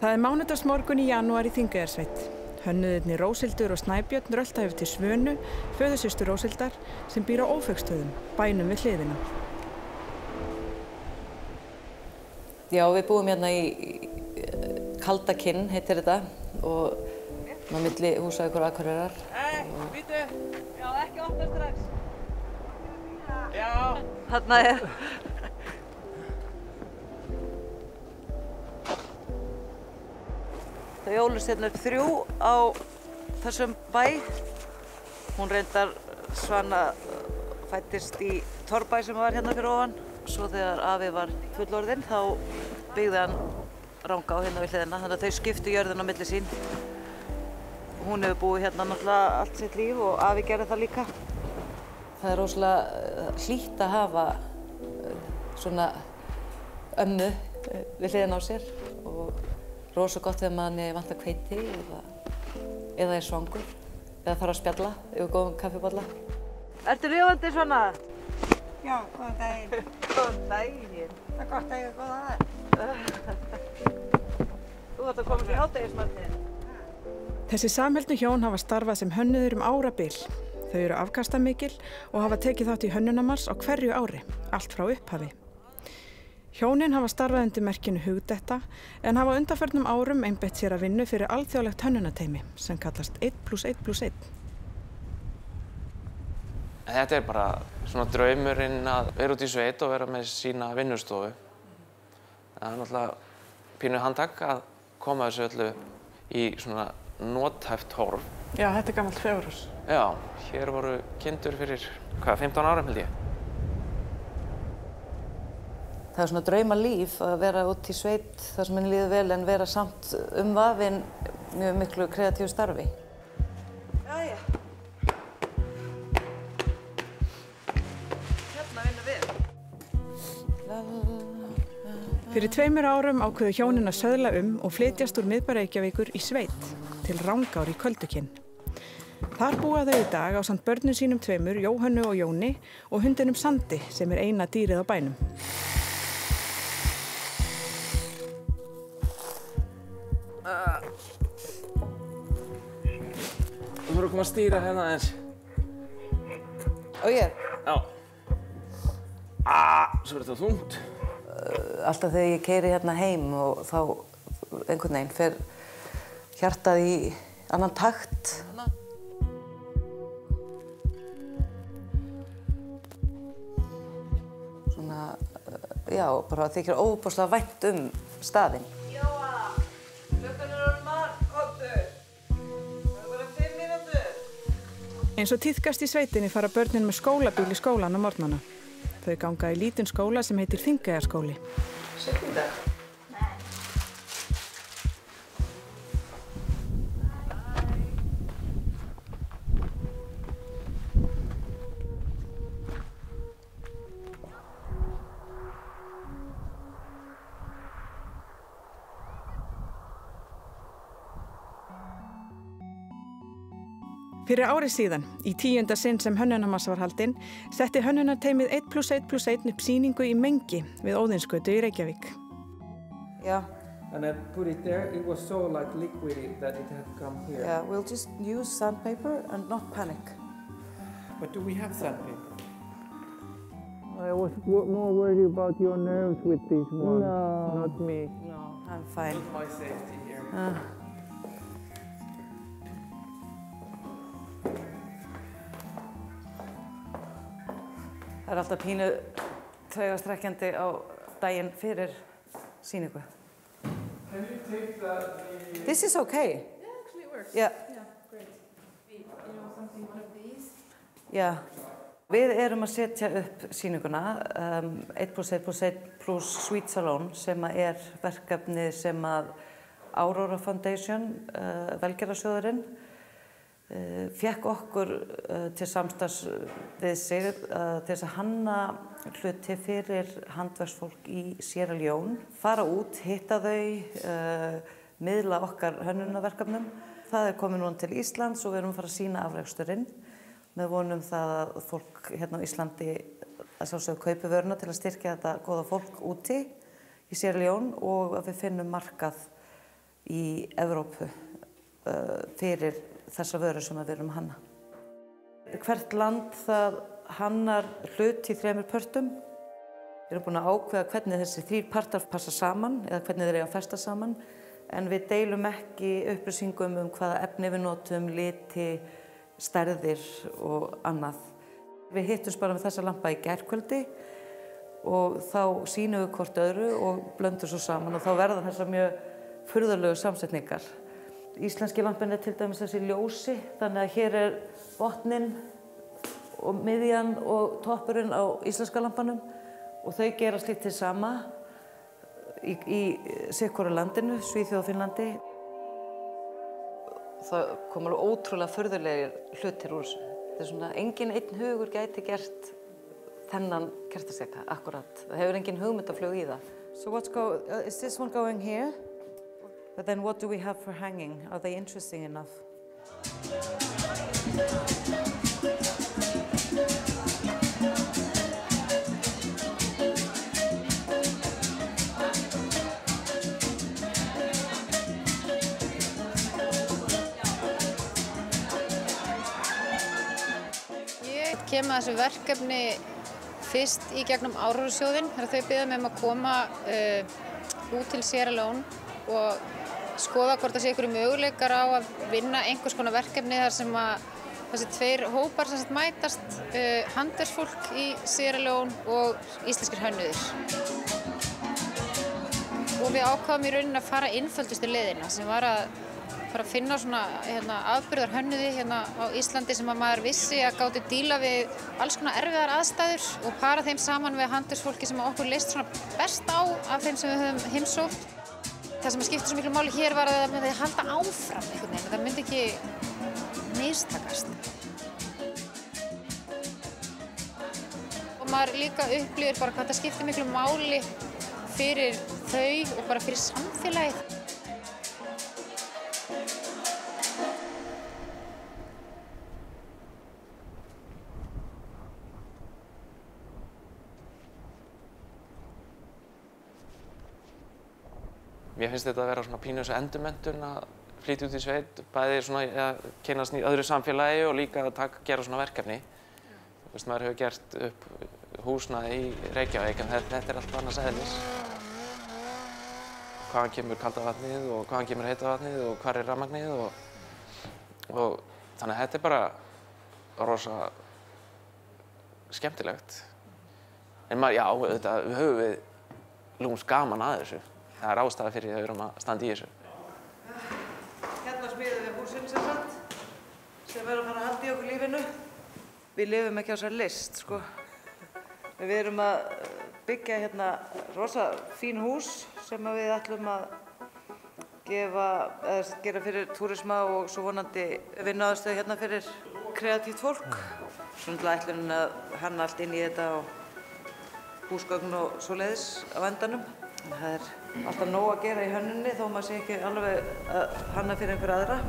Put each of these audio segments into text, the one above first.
Það mánudagsmorgun í janúar í Þingeyjarsveit. Hönnuðirnir Róshildur og Snæbjörn rölta yfir til Svönu, föðursystur Róshildar, sem býr á Ófeigsstöðum, bænum við hliðina. Já, við búum hérna í Kaldakinn, heitir þetta, og á milli Húsavíkur og Akureyrar. Býtu! Já, ekki opna strax. Já. Þarna er... Þau ólust hérna upp 3 á þessum bæ. Hún reyndar Svana fæddist í Torfbæ sem var hérna fyrir ofan. Svo þegar afi var fullorðinn þá byggði hann Rangá hérna við hliðina, þannig að þau skiptu jörðina á milli sín. Hún hefur búið hérna náttúrulega allt sitt líf og afi gerði það líka. Það er rosalega hlýtt að hafa svona ömmu við hliðina á sér og rosa gott þegar manni vantar hveiti eða er svangur eða þarf að spjalla yfir góðum kaffibolla. Ertu lifandi svona? Já, góðan daginn. Góðan daginn. Það er gott að eiga góða aðeins. Þú ætti að koma sér í hádegismatinn. Þessi samheldnu hjón hafa starfað sem hönnuðir árabil. Þau eru afkastamikil og hafa tekið þátt í hönnunarmars á hverju ári, allt frá upphafi. Hjónin hafa starfað undir merkinu Hugdetta en hafa undanförnum árum einbeitt sér að vinnu fyrir alþjóðlegt hönnunarteymi sem kallast 1+1+1. Þetta er bara svona draumurinn að vera út í sveit og vera með sína vinnustofu. Það er náttúrulega pínu handtak að koma þessu öllu í svona nothæft horf. Já, þetta er gamalt fjárhús. Já, hér voru kindur fyrir, 15 árum held ég. Það er svona draumalíf að vera út í sveit þar sem henni líður vel en vera samt umvafin mjög miklu kreatífu starfi. Jæja. Hérna vinnum við. Fyrir 2 árum ákveðu hjónin að söðla og flytjast úr miðbæ Reykjavíkur í sveit til Rangár í Köldukinn. Þar búa þau í dag ásamt börnum sínum 2, Jóhönnu og Jóni, og hundinum Sandi sem er eina dýrið á bænum. Þú þurfum að koma að stýra hérna aðeins. Og ég? Já. Svo verður þetta þungt. Alltaf þegar ég keyri hérna heim og þá einhvern veginn fer hjartað í annan takt. Svona, já, bara þykir óbúslega vænt staðinn. Eins og tíðkast í sveitinni fara börnin með skólabíl í skólan á morgnana. Þau ganga í lítinn skóla sem heitir Þingeyjarskóli. Sittum þetta? Fyrir ári síðan, í 10. sinn sem hönnunarmars var haldinn, setti hönnunarteymið 1+1+1 upp sýningu í Mengi við Óðinsgötu í Reykjavík. Já. And I put it there. It was so like liquidy that it had come here. Yeah, we'll just use sandpaper and not panic. But do we have sandpaper? I was more worried about your nerves with this one. No. Not me. No, I'm fine. Just my safety here. Það er alltaf pínu taugastrekkjandi á daginn fyrir sýningu. Can you take the... This is okay. Yeah, actually it works. Yeah. Yeah, great. You know, something, one of these. Já. Við erum að setja upp sýninguna 1+1+1 plus Sweet Salon sem er verkefni sem að Aurora Foundation, velgjörðarsjóðurinn, fékk okkur til samstarfs við sig til þess að hanna hluti fyrir handverksfólk í Sierra Leone, fara út, hitta þau, miðla okkar hönnunarverkefnum. Það er komið núna til Íslands og við erum að fara að sýna afreksturinn með vonum það að fólk hérna á Íslandi að sjálfsögðu kaupi vöruna til að styrkja þetta góða fólk úti í Sierra Leone og að við finnum markað í Evrópu fyrir þessa vöru sem við erum að hanna. Hvert land það hannar hlut í 3 pörtum. Við erum búin að ákveða hvernig þessi 3 partar passa saman eða hvernig þeir eiga að festa saman, en við deilum ekki upplýsingum hvaða efni við notum, liti, stærðir og annað. Við hittumst bara með þessa lampa í gærkvöldi og þá sýnum við hvort öðru og blöndum svo saman og þá verða þessar mjög furðulegu samsetningar. Íslenski lampinn til dæmis þessi ljósi, þannig að hér botninn og miðjan og toppurinn á íslenska lampanum og þau gera slíkt til sama í sitthvoru landinu, Svíþjóð og Finnlandi. Það kom alveg ótrúlega furðulegir hlutir úr þessu. Þetta svona, enginn einn hugur gæti gert þennan kertastjaka, akkurat. Það hefur enginn hugmyndaflug í það. So is this one going here? But then what do we have for hanging? Are they interesting enough? Ég kem að þessu verkefni fyrst í gegnum Árósasjóðinn þegar þau biðja mig að koma út til Sierra Leone og skoða hvort það sé einhverju möguleikar á að vinna einhvers konar verkefni þar sem að þessi 2 hópar sem sagt mætast, handverksfólk í Sierra Leone og íslenskir hönnuðir. Og við ákváðum í rauninni að fara einföldustu leiðina sem var að fara að finna svona afburðar hönnuði á Íslandi sem að maður vissi að gátu díla við alls konar erfiðar aðstæður og para þeim saman við handverksfólki sem okkur leist svona best á af þeim sem við höfum heimsótt. Það sem skipti svo miklu máli hér var að það myndi halda áfram einhvern veginn, það myndi ekki mistakast. Og maður líka upplifir bara hvað það skipti miklu máli fyrir þau og bara fyrir samfélagið. Mér finnst þetta að vera svona pínu þessu endurmenntun að flytja út í sveit, bæði svona að kynnast í öðru samfélagi og líka að gera svona verkefni. Þú veist, maður hefur gert upp húsnæði í Reykjavík en þetta allt annars eðlis. Hvaðan kemur kalda vatnið og hvaðan kemur heita vatnið og hvar rafmagnið og þannig að þetta bara rosa skemmtilegt. En já, auðvitað höfum við lúmst gaman að þessu. Það er ástæða fyrir að við erum að standa í þessu. Hérna smíðum við húsin sem sagt, sem er að fara að halda í okkur lífinu. Við lifum ekki á þessari list, sko. Við erum að byggja hérna rosa fín hús sem við ætlum að gera fyrir túrisma og svo vonandi vinnuaðstöðu hérna fyrir kreatíft fólk. Svona ætlum að hanna allt inn í þetta og húsgögn og svoleiðis á endanum. Það er alltaf nóg að gera í hönnunni þó maður sé ekki alveg að hanna fyrir einhver aðra.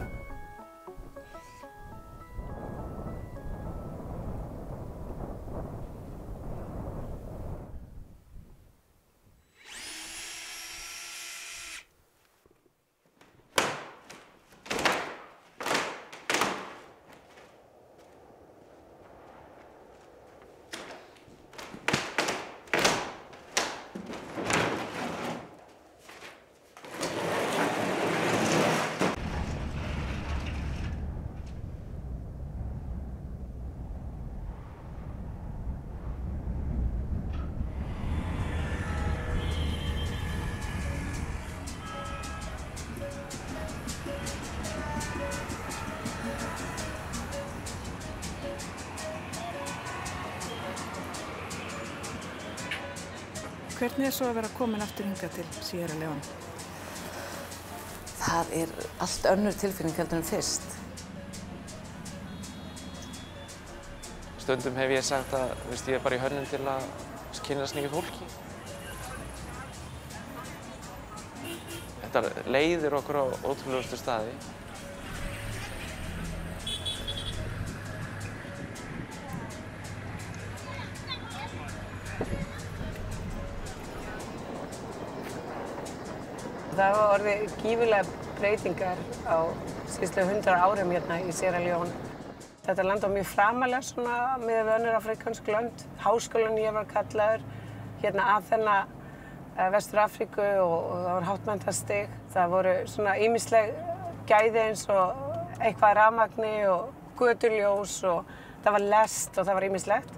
Hvernig svo að vera komin aftur hingað til Sierra Leone? Það allt önnur tilfinning heldur en fyrst. Stundum hef ég sagt að ég bara í hönnun til að kynnast nýju fólki. Þetta leiðir okkur á ótrúlegustu staði. Það það var orðið gífurlega breytingar á síðustu 100 árum hérna í Sierra Leone. Þetta land var mjög framalega svona með önnur afríkönsk lönd. Háskólann ég var kallaður hérna Aþena, Vestur-Afríku og það var háttmenntastig. Það voru svona ýmisleg gæði eins og eitthvað rafmagni og götuljós og það var lest og það var ýmislegt.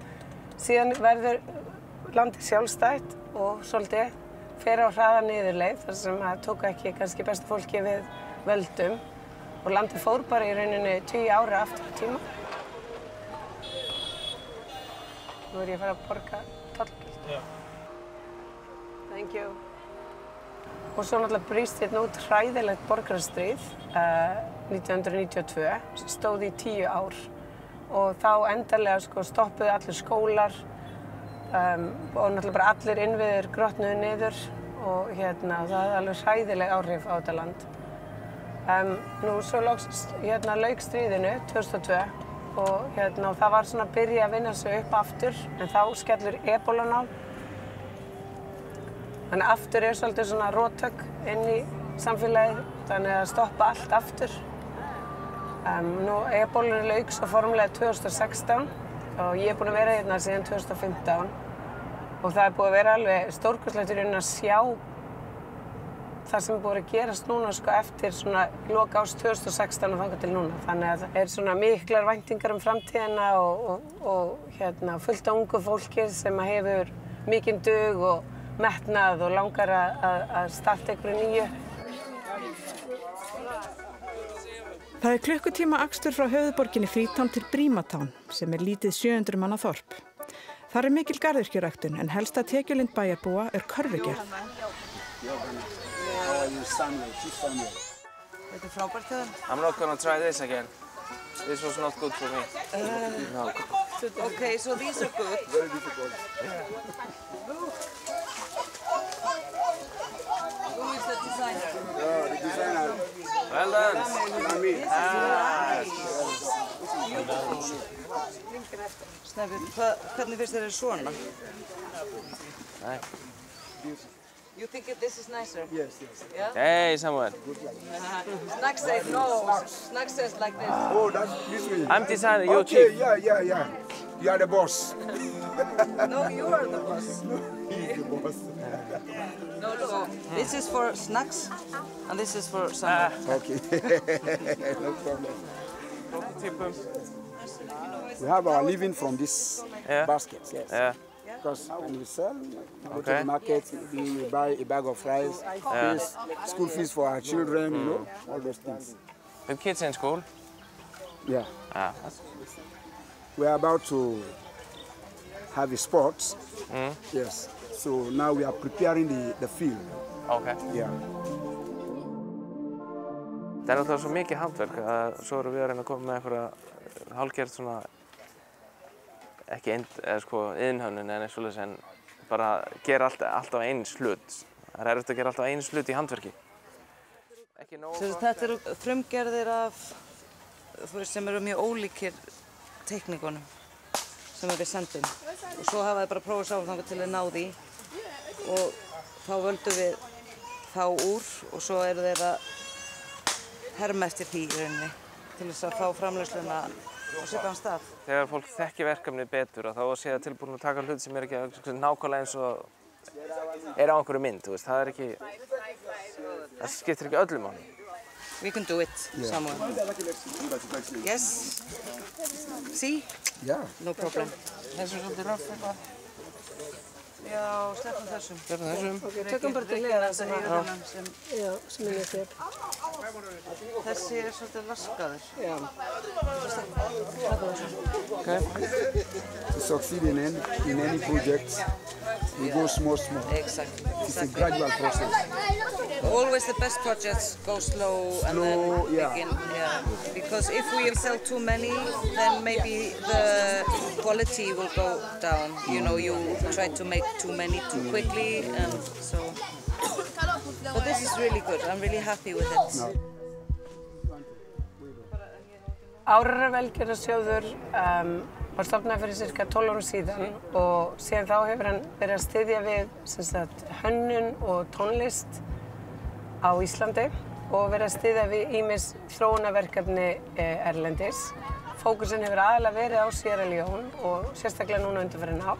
Síðan verður landið sjálfstætt og svolítið fer á hraða niðurleið þar sem það tók ekki kannski besta fólki við völdum og landið fór bara í rauninni 20 ára aftur í tíma. Nú ég að fara að borga tollgjöld. Já. Thank you. Og svo náttúrulega brýst hérna út hræðilegt borgarastríð 1992 sem stóð í 10 ár og þá endanlega stoppuðu allir skólar og náttúrulega bara allir innviðir grotnuðu niður og það er alveg hræðileg áhrif á þetta land. Nú svo lauk stríðinu 2002 og það var svona að byrja að vinna sig upp aftur en þá skellur ebólan á. Þannig aftur er svolítið svona róttök inn í samfélagið þannig að stoppa allt aftur. Nú ebólan lauk svo formulega 2016 og ég er búin að vera hérna síðan 2015 og það er búið að vera alveg stórkostlegt í rauninni að sjá það sem er búið að gerast núna eftir svona lok árs 2016 og þangað til núna. Þannig að það er svona miklar væntingar framtíðina og fullt af ungu fólki sem hefur mikinn dug og metnað og langar að starta einhverju nýju. Það er klukkutíma akstur frá höfuðborginni Freetown til Brímatown sem er lítið 700 manna þorp. Þar er mikil garðyrkjuræktun en helsta tekjulind bæjarbúa er körfugerð. Þetta er frábært hjá þeim. I'm not gonna try this again. This was not good for me. No. Okay, so these are good. Very difficult. Who is the designer? The designer. Well done. Snæbjörn, hvernig finnst þér svona? Nei. You think this is nicer? Yes, yes. Yeah? Hey, Samuel. Snack says no. Snack says like this. Oh, that's this way. I'm designer, you're okay, chief. Yeah. You are the boss. No, you are the boss. He's the boss. No. This is for snacks, and this is for Samuel. Okay. No problem. We have our living from this baskets, yes. Yeah. Because when we sell, we go to the market, we buy a bag of rice, fees, school fees for our children, you know, all those things. Have kids in school? Yeah. Ah. We are about to have a sports. Yes. So now we are preparing the field. Okay. Yeah. Það er náttúrulega svo mikið handverk að svo erum við að reyna að koma með einhverja hálfgerð svona ekki iðnhönnun en eins og þess en bara gera alltaf eins hlut. Það er erfitt að gera alltaf eins hlut í handverki. Þetta eru frumgerðir af sem eru mjög ólíkir teikningunum sem við sendum og svo hafa þið bara prófað sjálf þangað til að ná því og þá völdum við þá úr og svo eru þeir að herma eftir því í rauninni til þess að fá framleiðsluna á svipaðan stað. Þegar fólk þekkir verkefnið betur þá sé það tilbúin að taka hlut sem er ekki nákvæmlega eins og er á einhverju mynd, þú veist, það er ekki, það skiptir ekki öllu máli. We can do it, Samuel. Yes. See? Yeah. No problem. Þessu er svolítið röff eitthvað. Já, sleppum þessum. Sleppum þessum. Ok, tökum bara til hliðar sem er hér. Þessi er svolítið laskaður. Já. Okay. To succeed in any project, we go small. Exactly. It's a gradual process. Always the best projects go slow and then begin. Yeah. Because if we sell too many, then maybe the quality will go down. You know, you try to make too many too quickly, and so. But this is really good. I'm really happy with it. No. Árarar velgjörðarsjóður var stofnaður fyrir ca. 12 árum síðan og síðan þá hefur hann verið að styðja við hönnun og tónlist á Íslandi og verið að styðja við ýmis þróunarverkefni erlendis. Fókusinn hefur aðalega verið á Sierra Leone og sérstaklega núna undanfarin ár.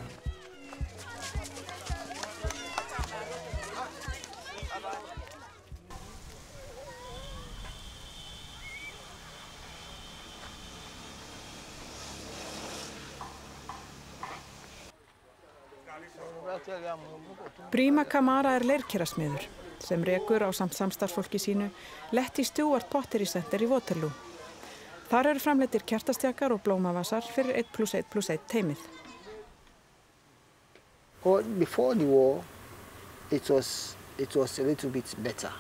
Brima Kamara leirkerasmiður sem rekur á samstarfsfólki sínu Letty Stewart Pottery Center í Waterloo. Þar eru framleiddir kertastjakar og blómavasar fyrir 1+1+1 teymið. Before the war, it was a little bit better.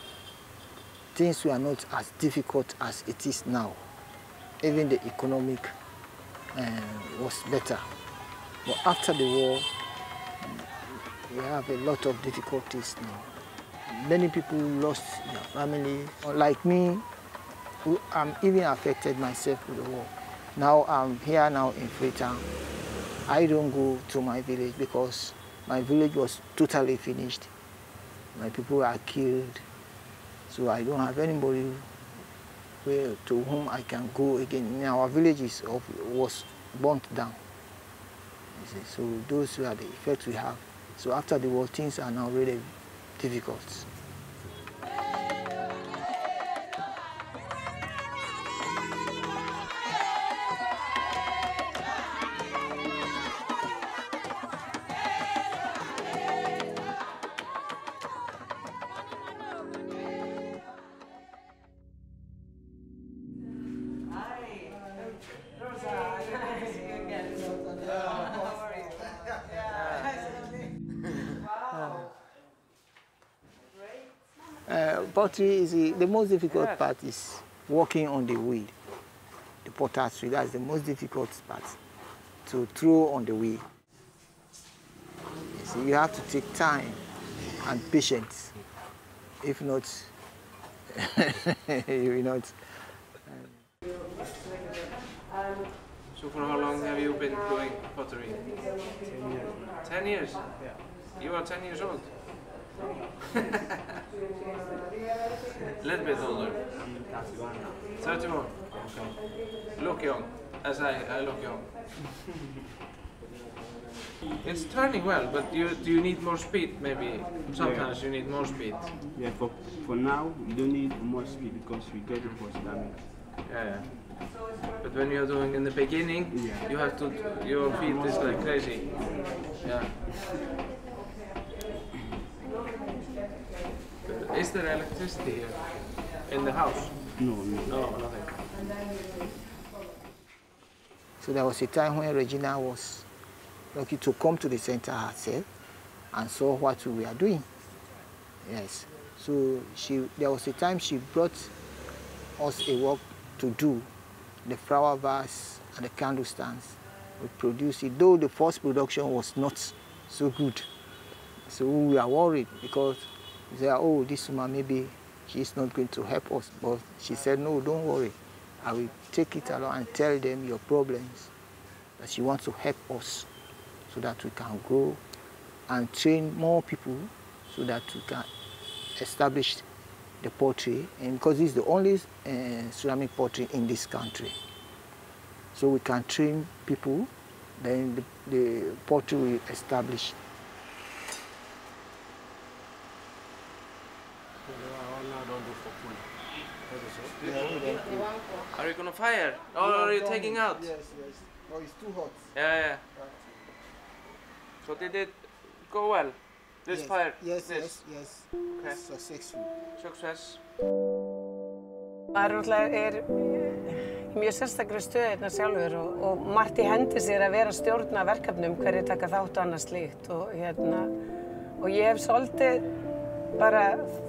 Things were not as difficult as it is now. Even the economic was better. But after the war, we have a lot of difficulties now. Many people lost their family. Like me, I'm even affected myself with the war. Now I'm here now in Freetown. I don't go to my village because my village was totally finished. My people are killed. So I don't have anybody to whom I can go again. Our village was burnt down. So those are the effects we have. So after the war, things are now really difficult. Pottery is the most difficult part is working on the wheel. The potter's wheel, that's the most difficult part, to throw on the wheel. You see, you have to take time and patience. If not, you will not. So for how long have you been doing pottery? 10 years. 10 years? Yeah. You are 10 years old? A little bit older. I'm 31 now. 31? Okay. Look young, as I look young. It's turning well, but do you need more speed maybe? Sometimes you need more speed. Yeah, for now, you don't need more speed because we get it for damage. Yeah. But when you're doing in the beginning, yeah, you have to, your feet is like crazy. Yeah. But is there electricity here in the house? No, No, nothing. So there was a time when Regina was lucky to come to the center herself and saw what we were doing. Yes. So there was a time she brought us a work to do, the flower vase and the candle stands. We produced it, though the first production was not so good. So we were worried because we said, oh, this woman, maybe she's not going to help us. But she said, no, don't worry. I will take it along and tell them your problems, that she wants to help us so that we can grow and train more people so that we can establish the pottery, and because it's the only ceramic pottery in this country. So we can train people, then the pottery will establish. Are you gonna fire? Or are you taking out? Yes, yes. Oh, it's too hot. Yeah. So did it go well? This yes. fire? Yes, this? yes. Okay. It's successful. Success. Maður náttúrulega í mjög sérstakri stöðu hérna sjálfur og margt í hendi sér að vera að stjórna verkefnum, hverjir taka þátt og annað slíkt og ég hef svolítið bara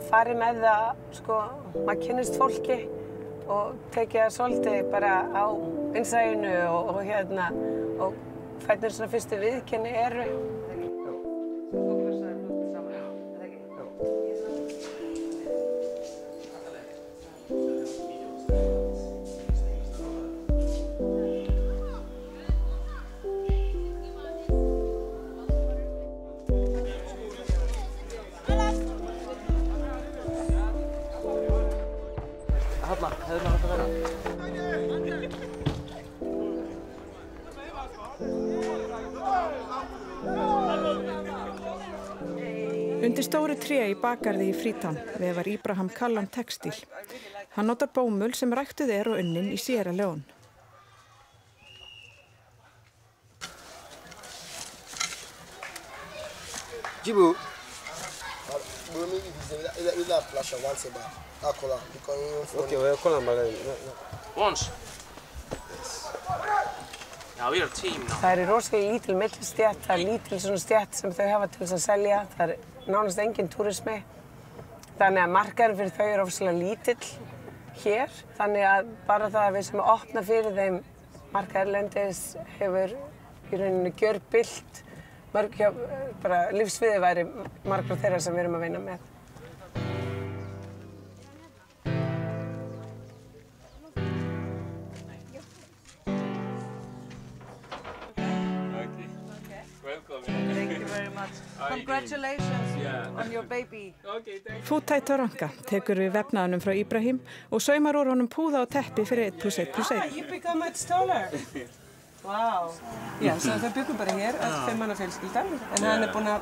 farið með það, sko, maður kynnist fólki og tekið það svolítið bara á innsæinu og hvernig svona fyrstu viðkynni eru. Halla, hefur mér átt að vera. Undir stóru tré í bakgarði í Freetown vefar Ibrahim Kallam textíl. Hann notar bómull sem ræktuð og unnin í Sierra Leone. Jibu. Okay, we'll call him Once. Now we are a team now. Það rosalega lítil millistétt, það lítil svona stétt sem þau hafa til þess að selja. Það nánast engin túrismi. Þannig að markaðurinn fyrir þau ofsalega lítill hér. Þannig að bara það að við sem opna fyrir þeim markaður erlendis hefur í rauninni gjörbylt bara lífsviði væri margra þeirra sem við erum að vinna með. Congratulations on your baby. Futai Taranka tekur við vefnaðunum frá Ibrahim og saumar úr honum púða og teppi fyrir 1+1+1. You become much taller. Wow. Já, svo þau byggum bara hér, öll 5 manna fjölskyldan. En hann búinn að,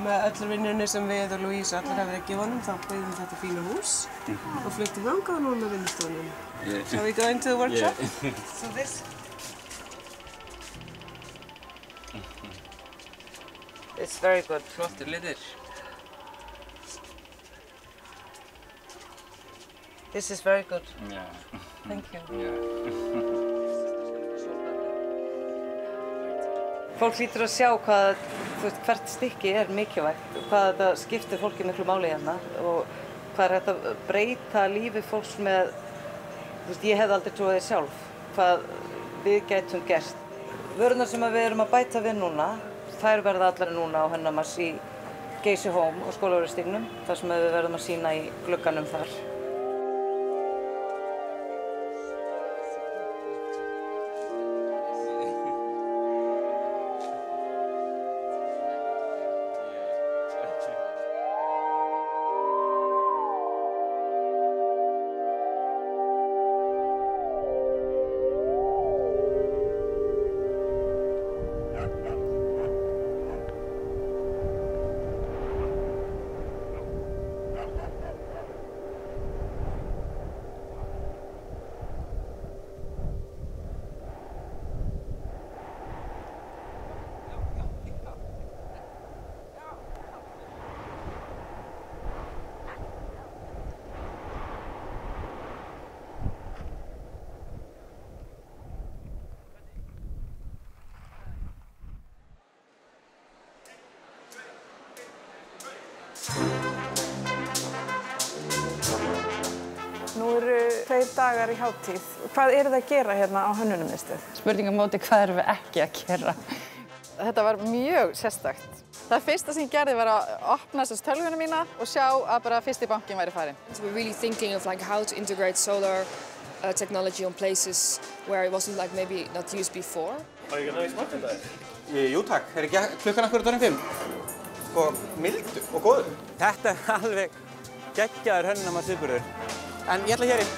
með öllur vinnunni sem við og Louise og allir hafa verið að gefa honum, þá byggðum þetta fína hús og fluttum þangað og núna vinnustofunum. Shall we go into the workshop? So this. It's very good. Flottir litir. This is very good. Yeah. Thank you. Yeah. Fólk hlýtur að sjá hvað, hvert stykki mikilvægt, hvað þetta skiptir fólki miklu máli hérna og hvað hægt að breyta lífi fólks með, ég hefði aldrei trúið því sjálf, hvað við gætum gert. Vörurnar sem við erum að bæta við núna, þær verða allar núna á Hönnunarmars í Geysi Home og Skólavörðustígnum, þar sem við verðum að sýna í glugganum þar. Nú eru 2 dagar í hátíð. Hvað eru þið að gera hérna á Hönnunarmiðstöð? Spurningamóti, hvað erum við ekki að gera? Þetta var mjög sérstakt. Það fyrsta sem ég gerði var að opna tölvuna mína og sjá að bara fyrsti bankinn væri farinn. So we're really thinking of like how to integrate solar technology on places where it wasn't like maybe not used before. Har ég náðu í smakka þetta? Jú takk, ekki klukkan akkurat orðin 5. Sko, mildur og góður. Þetta alveg geggjaður Hönnunarmars viðburður. En ég ætla hér inn.